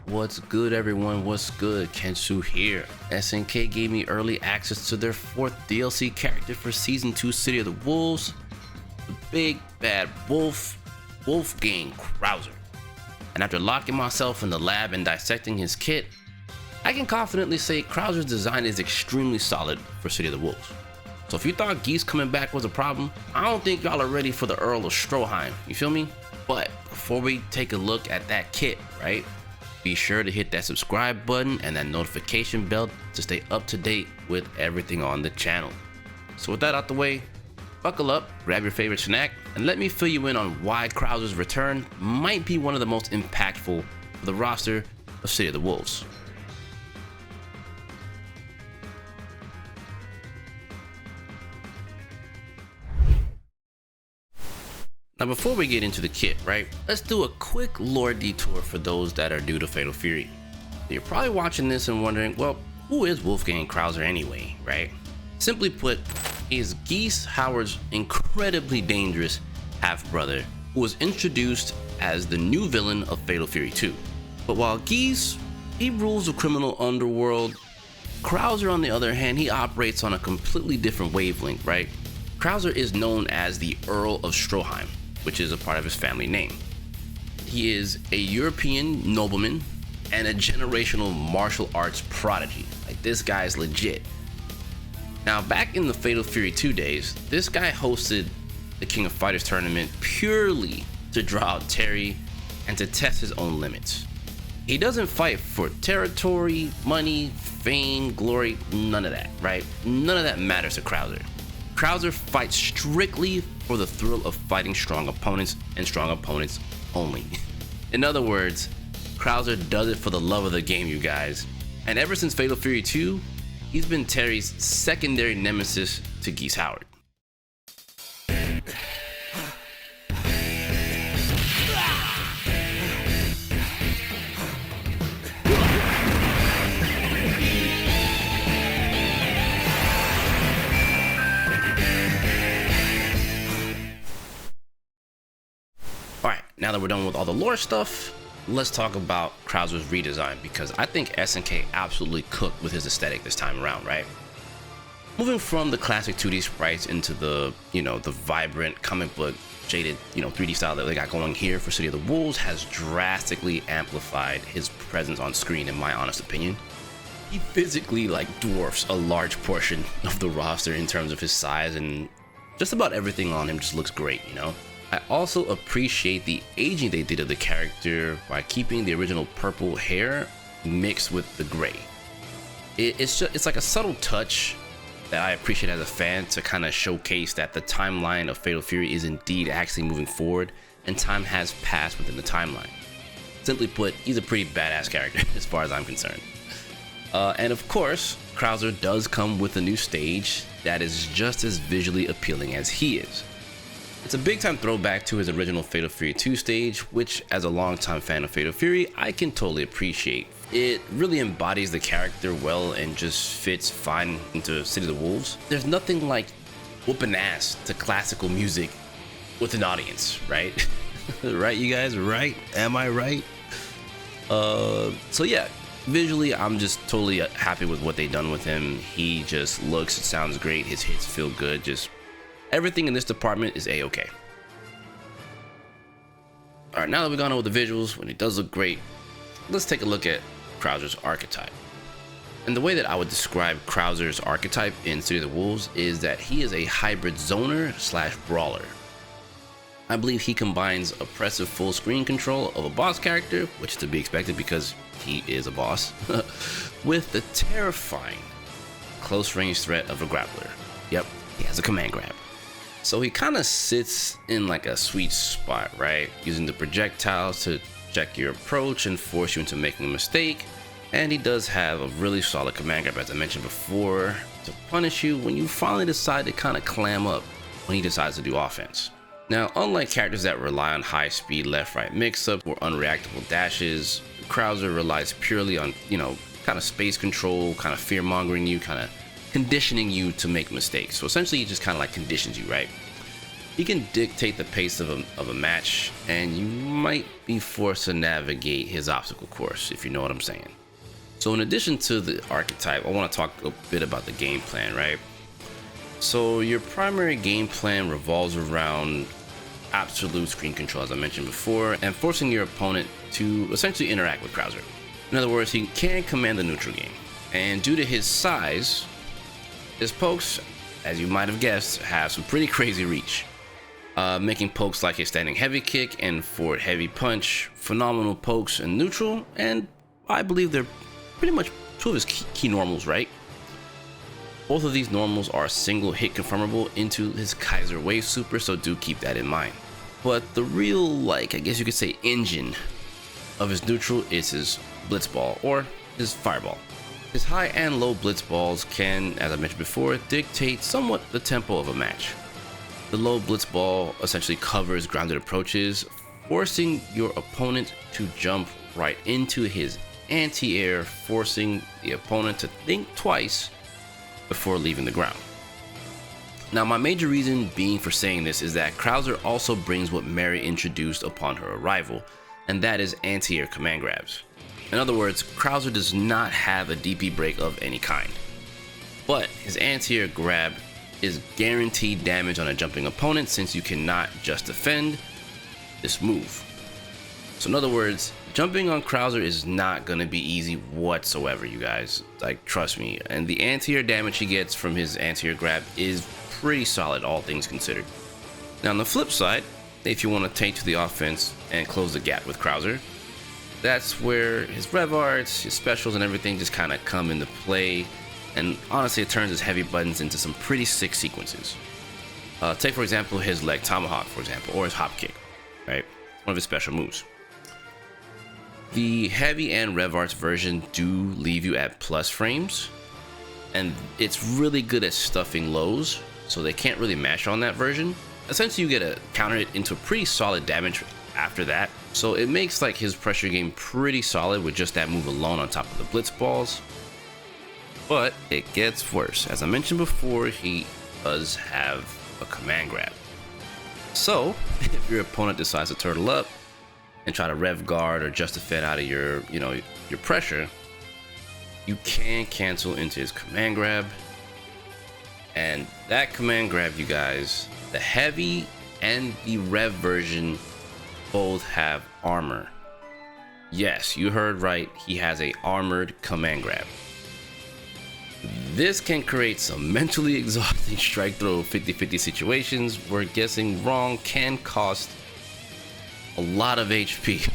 What's good, everyone? What's good? Kensou here. SNK gave me early access to their 4th DLC character for Season 2 City of the Wolves, the big bad wolf, Wolfgang Krauser. And after locking myself in the lab and dissecting his kit, I can confidently say Krauser's design is extremely solid for City of the Wolves. So if you thought Geese coming back was a problem, I don't think y'all are ready for the Earl of Stroheim, you feel me? But before we take a look at that kit, right? Be sure to hit that subscribe button and that notification bell to stay up to date with everything on the channel. So with that out the way, buckle up, grab your favorite snack, and let me fill you in on why Krauser's return might be one of the most impactful for the roster of City of the Wolves. Now before we get into the kit, right, let's do a quick lore detour for those that are new to Fatal Fury. You're probably watching this and wondering, well, who is Wolfgang Krauser anyway, right? Simply put, he is Geese Howard's incredibly dangerous half-brother who was introduced as the new villain of Fatal Fury 2. But while Geese, he rules the criminal underworld, Krauser on the other hand, he operates on a completely different wavelength, right? Krauser is known as the Earl of Stroheim, which is a part of his family name. He is a European nobleman and a generational martial arts prodigy. Like, this guy's legit. Now, back in the Fatal Fury 2 days, this guy hosted the King of Fighters tournament purely to draw out Terry and to test his own limits. He doesn't fight for territory, money, fame, glory, none of that, right? None of that matters to Krauser. Krauser fights strictly for the thrill of fighting strong opponents and strong opponents only. In other words, Krauser does it for the love of the game, you guys. And ever since Fatal Fury 2, he's been Terry's secondary nemesis to Geese Howard. Now that we're done with all the lore stuff, let's talk about Krauser's redesign, because I think SNK absolutely cooked with his aesthetic this time around, right? Moving from the classic 2D sprites into the, the vibrant comic book jaded, 3D style that they got going here for City of the Wolves has drastically amplified his presence on screen, in my honest opinion. He physically dwarfs a large portion of the roster in terms of his size, and just about everything on him just looks great, I also appreciate the aging they did of the character by keeping the original purple hair mixed with the gray. It's like a subtle touch that I appreciate as a fan to kind of showcase that the timeline of Fatal Fury is indeed actually moving forward and time has passed within the timeline. Simply put, he's a pretty badass character as far as I'm concerned. And of course, Krauser does come with a new stage that is just as visually appealing as he is. It's a big time throwback to his original Fatal Fury 2 stage, which as a longtime fan of Fatal Fury, I can totally appreciate. It really embodies the character well and just fits fine into City of the Wolves. There's nothing like whooping ass to classical music with an audience, right? Right, you guys, right? Am I right? So yeah, visually, I'm just totally happy with what they've done with him. He just looks, sounds great, his hits feel good, just everything in this department is a-okay. Alright, now that we've gone over the visuals, when it does look great, let's take a look at Krauser's archetype. And the way that I would describe Krauser's archetype in City of the Wolves is that he is a hybrid zoner / brawler. I believe he combines oppressive full screen control of a boss character, which is to be expected because he is a boss, with the terrifying close range threat of a grappler. Yep, he has a command grab. So he kind of sits in like a sweet spot, right? Using the projectiles to check your approach and force you into making a mistake. And he does have a really solid command grab, as I mentioned before, to punish you when you finally decide to kind of clam up when he decides to do offense. Now, unlike characters that rely on high speed left-right mix-ups or unreactable dashes, Krauser relies purely on, kind of space control, kind of fear-mongering you, kind of conditioning you to make mistakes. So essentially he just kind of conditions you, right? He can dictate the pace of a match, and you might be forced to navigate his obstacle course, if you know what I'm saying. So in addition to the archetype, I want to talk a bit about the game plan, right? So your primary game plan revolves around absolute screen control, as I mentioned before, and forcing your opponent to essentially interact with Krauser. In other words, he can command the neutral game, and due to his size, his pokes, as you might have guessed, have some pretty crazy reach. Making pokes like his standing heavy kick and forward heavy punch phenomenal pokes in neutral, and I believe they're pretty much two of his key normals, right? Both of these normals are single hit confirmable into his Kaiser Wave Super, so do keep that in mind. But the real, like, I guess you could say, engine of his neutral is his Blitzball, or his Fireball. His high and low Blitzballs can, as I mentioned before, dictate somewhat the tempo of a match. The low Blitzball essentially covers grounded approaches, forcing your opponent to jump right into his anti-air, forcing the opponent to think twice before leaving the ground. Now, my major reason being for saying this is that Krauser also brings what Mary introduced upon her arrival, and that is anti-air command grabs. In other words, Krauser does not have a DP break of any kind, but his anti-air grab is guaranteed damage on a jumping opponent, since you cannot just defend this move. So in other words, jumping on Krauser is not going to be easy whatsoever, you guys. Like, trust me. And the anti-air damage he gets from his anti-air grab is pretty solid, all things considered. Now on the flip side, if you want to take to the offense and close the gap with Krauser, that's where his rev arts, his specials, and everything just kind of come into play. And honestly, it turns his heavy buttons into some pretty sick sequences. Take, for example, his leg tomahawk, for example, or his hop kick, right? One of his special moves. The heavy and rev arts version do leave you at plus frames, and it's really good at stuffing lows, so they can't really mash on that version. Essentially, you get to counter it into pretty solid damage after that, so it makes like his pressure game pretty solid with just that move alone on top of the blitz balls. But it gets worse. As I mentioned before, he does have a command grab. So if your opponent decides to turtle up and try to rev guard or just defend out of your pressure, you can cancel into his command grab. And that command grab, you guys, the heavy and the rev version both have armor. Yes, you heard right, he has a armored command grab. This can create some mentally exhausting strike throw 50-50 situations where guessing wrong can cost a lot of HP.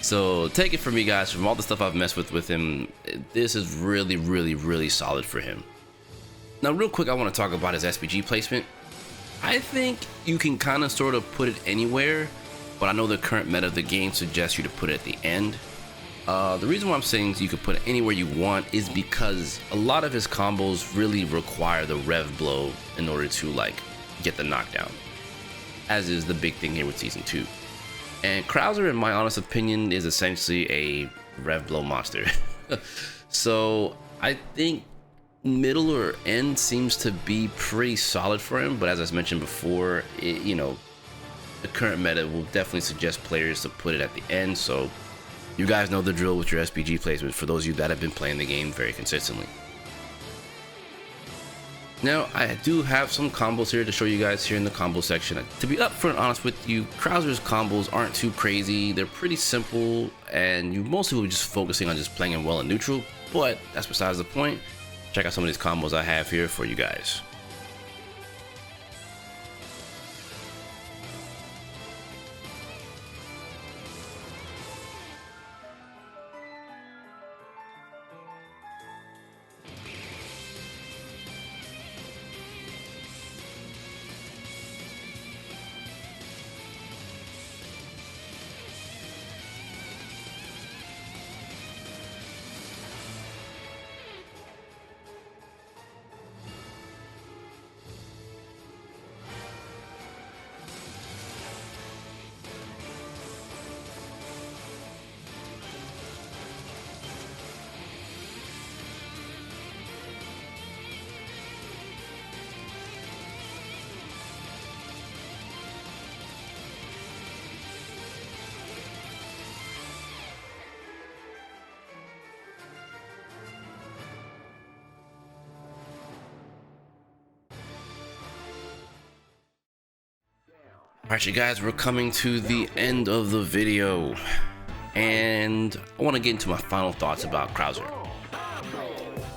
So take it from me, guys, from all the stuff I've messed with him, this is really solid for him. Now real quick, I want to talk about his SPG placement. I think you can kind of sort of put it anywhere, but I know the current meta of the game suggests you to put it at the end. The reason why I'm saying you could put it anywhere you want is because a lot of his combos really require the rev blow in order to like get the knockdown, as is the big thing here with Season 2. And Krauser, in my honest opinion, is essentially a rev blow monster. So I think middle or end seems to be pretty solid for him, but as I mentioned before, the current meta will definitely suggest players to put it at the end, so you guys know the drill with your SPG placement for those of you that have been playing the game very consistently. Now, I do have some combos here to show you guys here in the combo section. To be upfront honest with you, Krauser's combos aren't too crazy. They're pretty simple, and you mostly will be just focusing on just playing him well in neutral, but that's besides the point. Check out some of these combos I have here for you guys. Alright, you guys, we're coming to the end of the video, and I want to get into my final thoughts about Krauser.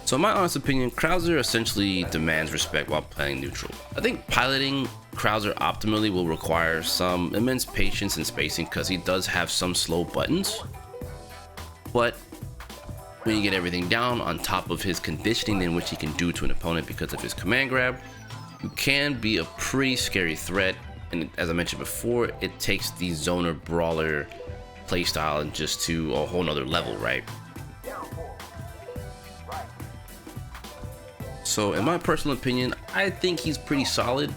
So in my honest opinion, Krauser essentially demands respect while playing neutral. I think piloting Krauser optimally will require some immense patience and spacing because he does have some slow buttons, but when you get everything down on top of his conditioning in which he can do to an opponent because of his command grab, you can be a pretty scary threat. And as I mentioned before, it takes the zoner brawler playstyle and just to a whole nother level, right? So in my personal opinion, I think he's pretty solid.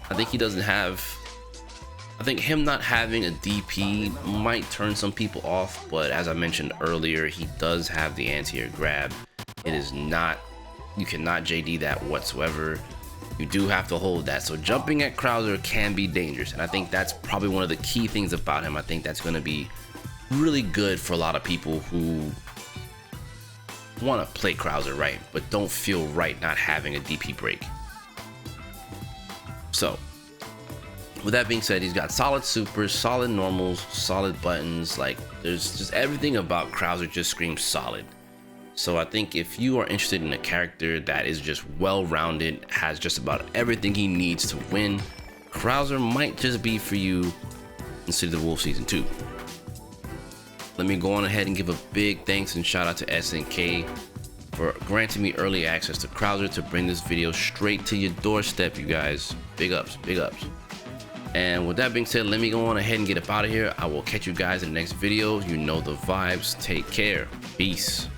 I think he doesn't have, I think him not having a DP might turn some people off, but as I mentioned earlier, he does have the anti-air grab. It is not, you cannot JD that whatsoever. You do have to hold that. So jumping at Krauser can be dangerous, and I think that's probably one of the key things about him. I think that's going to be really good for a lot of people who want to play Krauser right, but don't feel right not having a DP break. So with that being said, he's got solid supers, solid normals, solid buttons. Like, there's just everything about Krauser just screams solid. So I think if you are interested in a character that is just well-rounded, has just about everything he needs to win, Krauser might just be for you in City of the Wolf Season 2. Let me go on ahead and give a big thanks and shout out to SNK for granting me early access to Krauser to bring this video straight to your doorstep, you guys. Big ups, big ups. And with that being said, let me go on ahead and get up out of here. I will catch you guys in the next video. You know the vibes. Take care. Peace.